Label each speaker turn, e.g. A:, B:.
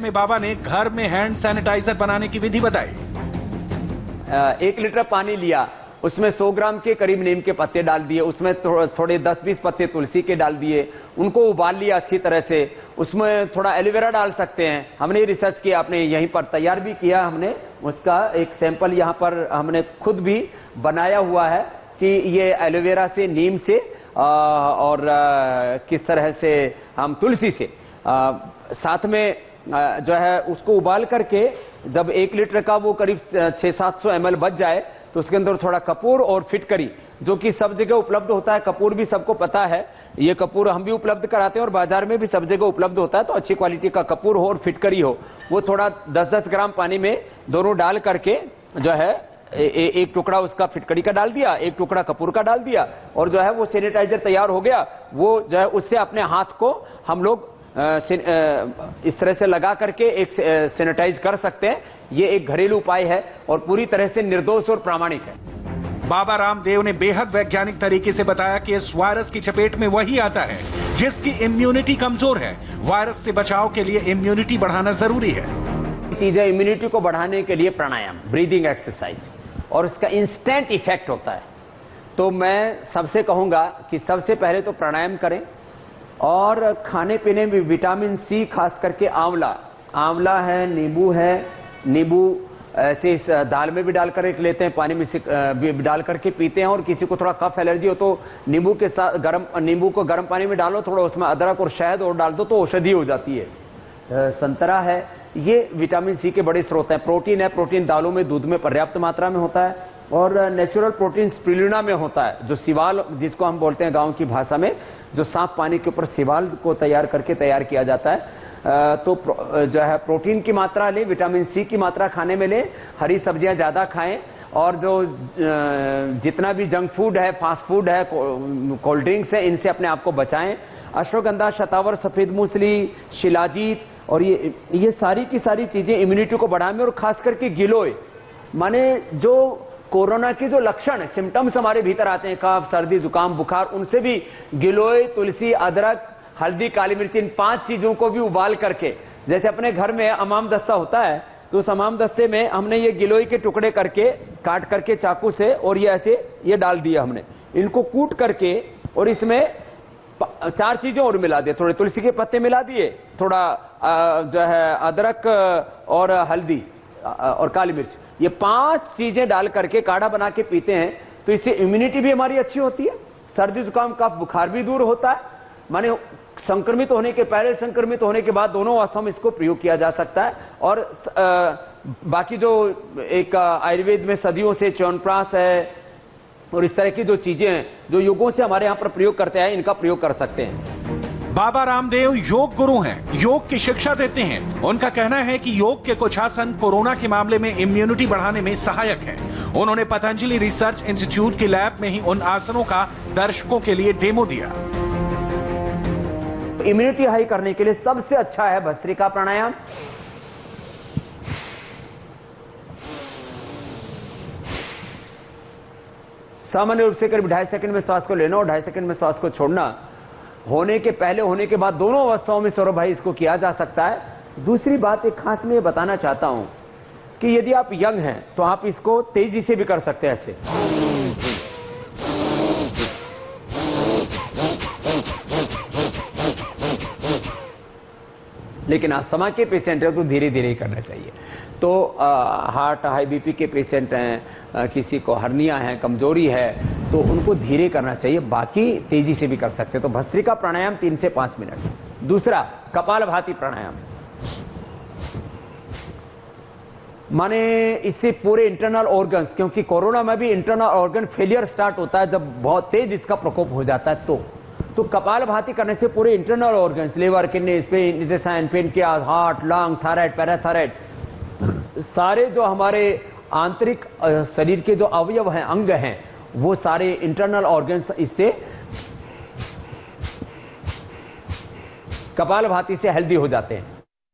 A: में बाबा ने घर में हैंड सैनिटाइजर बनाने की विधि बताई।
B: 1 लीटर पानी लिया, उसमें 100 ग्राम के करीब नीम के पत्ते डाल दिए, उसमें थोड़े 10-20 पत्ते तुलसी के डाल दिए, उनको उबाल लिया अच्छी तरह से। उसमें थोड़ा एलोवेरा डाल सकते हैं, हमने रिसर्च किया, आपने यहीं पर तैयार भी किया, हमने उसका एक सैंपल यहां पर हमने खुद भी बनाया हुआ है कि ये एलोवेरा से, नीम से और किस तरह से हम तुलसी से साथ में जो है उसको उबाल करके जब 1 लीटर का वो करीब 600-700 ml बच जाए तो उसके अंदर थोड़ा कपूर और फिटकरी, जो कि सब जगह उपलब्ध होता है। कपूर भी सबको पता है, ये कपूर हम भी उपलब्ध कराते हैं और बाजार में भी सब जगह उपलब्ध होता है। तो अच्छी क्वालिटी का कपूर हो और फिटकरी हो, वो थोड़ा 10-10 ग्राम पानी में दोनों डाल करके जो है एक टुकड़ा उसका फिटकरी का डाल दिया, एक टुकड़ा कपूर का डाल दिया और जो है वो सैनिटाइजर तैयार हो गया। वो जो है उससे अपने हाथ को हम लोग इस तरह से लगा करके एक सैनिटाइज कर सकते हैं। ये एक घरेलू उपाय है और पूरी तरह से निर्दोष और प्रामाणिक है।
A: बाबा रामदेव ने बेहद वैज्ञानिक तरीके से बताया कि इस वायरस की चपेट में वही आता है जिसकी इम्यूनिटी कमजोर है। वायरस से बचाव के लिए इम्यूनिटी बढ़ाना जरूरी है।
B: चीजें इम्यूनिटी को बढ़ाने के लिए प्राणायाम, ब्रीदिंग एक्सरसाइज, और इसका इंस्टेंट इफेक्ट होता है। तो मैं सबसे कहूंगा कि सबसे पहले तो प्राणायाम करें और खाने पीने में विटामिन सी, खास करके आंवला है, नींबू है, नींबू ऐसे इस दाल में भी डालकर लेते हैं, पानी में भी डाल करके पीते हैं। और किसी को थोड़ा कफ एलर्जी हो तो नींबू के साथ नींबू को गर्म पानी में डालो, थोड़ा उसमें अदरक और शहद और डाल दो तो औषधि हो जाती है। संतरा है, ये विटामिन सी के बड़े स्रोत हैं। प्रोटीन है, प्रोटीन दालों में, दूध में पर्याप्त मात्रा में होता है और नेचुरल प्रोटीन स्पिरुलिना में होता है, जो सिवाल जिसको हम बोलते हैं गांव की भाषा में, जो साफ पानी के ऊपर सिवाल को तैयार किया जाता है। तो जो है प्रोटीन की मात्रा लें, विटामिन सी की मात्रा खाने में लें, हरी सब्जियां ज्यादा खाएं और जो जितना भी जंक फूड है, फास्ट फूड है, कोल्ड ड्रिंक्स है, इनसे अपने आप को बचाएं। अश्वगंधा, शतावर, सफेद मूसली, शिलाजीत और ये सारी की सारी चीजें इम्यूनिटी को बढ़ाने में, और खास करके गिलोय, माने जो कोरोना के जो लक्षण सिम्टम्स हमारे भीतर आते हैं, कफ, सर्दी, जुकाम, बुखार, उनसे भी गिलोय, तुलसी, अदरक, हल्दी, काली मिर्च, इन 5 चीजों को भी उबाल करके, जैसे अपने घर में अमाम दस्ता होता है तो उस अमाम दस्ते में हमने ये गिलोय के टुकड़े करके काट करके चाकू से और ये ऐसे ये डाल दिया हमने, इनको कूट करके और इसमें 4 चीजें और मिला दिए, थोड़े तुलसी के पत्ते मिला दिए, थोड़ा जो है अदरक और हल्दी और काली मिर्च, ये 5 चीजें डाल करके काढ़ा बना के पीते हैं तो इससे इम्यूनिटी भी हमारी अच्छी होती है, सर्दी जुकाम कफ बुखार भी दूर होता है। माने संक्रमित होने के पहले, संक्रमित होने के बाद, दोनों अवस्थाओं में इसको प्रयोग किया जा सकता है। और बाकी जो एक आयुर्वेद में सदियों से च्यवनप्राश है और इस तरह की जो चीजें हैं जो युगों से हमारे यहां पर प्रयोग करते हैं, इनका प्रयोग कर सकते हैं।
A: बाबा रामदेव योग गुरु हैं, योग की शिक्षा देते हैं। उनका कहना है कि योग के कुछ आसन कोरोना के मामले में इम्यूनिटी बढ़ाने में सहायक है। उन्होंने पतंजलि रिसर्च इंस्टीट्यूट की लैब में ही उन आसनों का दर्शकों के लिए डेमो दिया।
B: इम्यूनिटी हाई करने के लिए सबसे अच्छा है भस्त्रिका प्राणायाम। सामान्य रूप से करीब 2.5 सेकंड में श्वास को लेना और 2.5 सेकंड में श्वास को छोड़ना। होने के पहले, होने के बाद, दोनों अवस्थाओं में सौरभ भाई इसको किया जा सकता है। दूसरी बात एक खास मैं ये बताना चाहता हूं कि यदि आप यंग हैं तो आप इसको तेजी से भी कर सकते हैं ऐसे। लेकिन अस्थमा के पेशेंट है तो धीरे धीरे ही करना चाहिए। तो हार्ट, हाई बीपी के पेशेंट हैं, किसी को हर्निया है, कमजोरी है, तो उनको धीरे करना चाहिए, बाकी तेजी से भी कर सकते हैं। तो भस्त्रिका प्राणायाम 3 से 5 मिनट। दूसरा कपालभाति प्राणायाम, माने इससे पूरे इंटरनल ऑर्गन्स, क्योंकि कोरोना में भी इंटरनल ऑर्गन फेलियर स्टार्ट होता है जब बहुत तेज इसका प्रकोप हो जाता है। तो कपालभाति करने से पूरे internal organs, liver, kidney, intestine, pancreas, heart, lung, thyroid, parathyroid, सारे जो हमारे आंतरिक शरीर के जो अवयव हैं, अंग हैं, वो सारे इंटरनल ऑर्गन्स इससे कपालभाति से हेल्दी हो जाते हैं।